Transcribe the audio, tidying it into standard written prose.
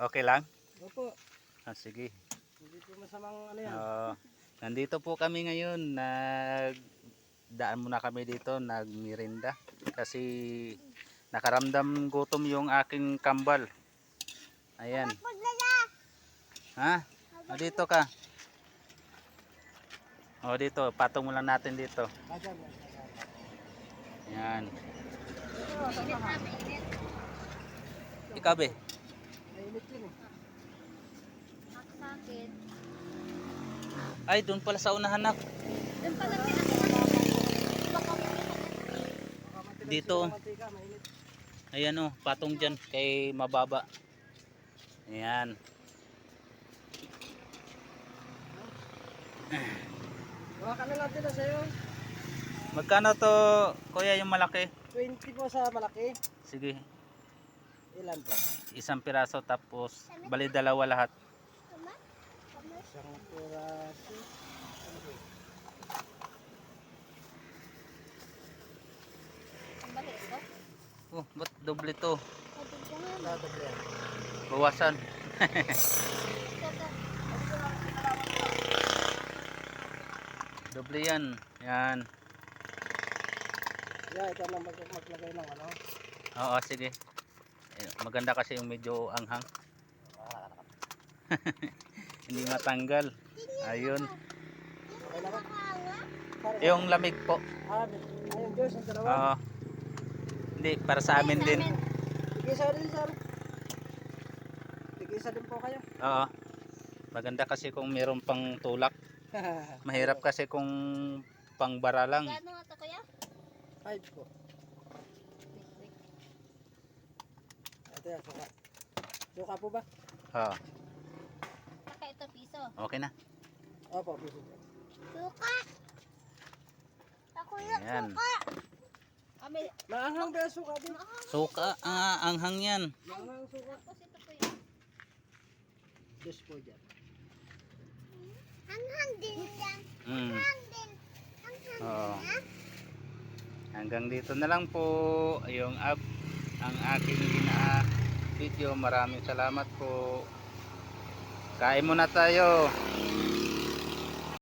Okay lang? Opo. Sige. Hindi po masamang ano yan. Nandito po kami ngayon. Daan muna kami dito. Nagmirinda. Kasi nakaramdam gutom yung aking kambal. Ayan. Ha? O dito ka. O dito. Patong mo lang natin dito. Ayan. Ikaw be? Mainit yun eh. Sakit. Ay, doon pala sa unahan na. Doon pala may Dito. Mantika, mainit. Ayan o, patong dyan kay mababa. Ayan. Baka na natin na sa'yo. Magkano to, kuya, yung malaki? 20 po sa malaki. Sige, Ilan po? isang piraso tapos bali dalawa lahat. Isang piraso. Ano po? Ang bali ito. Oh, ba't doble to? Lahat po yan. Bawasan. Doble yan. Yan. Yeah, ito na maglagay ng ano. Oo, sige. Maganda kasi yung medyo anghang. Hindi matanggal. Ayun. Okay na ba? Yung lamig po. Ayun Diyos, ang dalawa. Oo. Hindi, para sa amin din. Tigisa din sir. Tigisa din po kayo. Oo. Maganda kasi kung meron pang tulak. Mahirap kasi kung pangbara lang. Gano'n nga ito kuya? 5 po. Ito yan, suka. Suka po ba? Oo. Saka ito piso. Okay na. Opo, piso po. Suka! Ako yung Ayan. suka! May Maanghang ba yung suka din? Suka, anghang yan. Maanghang suka. tapos ito kuya. Diyos po dyan. Hanghang din yan. Mm. Din. Oo. Hanggang dito na lang po yung ang aking video. Maraming salamat po. Kain muna tayo.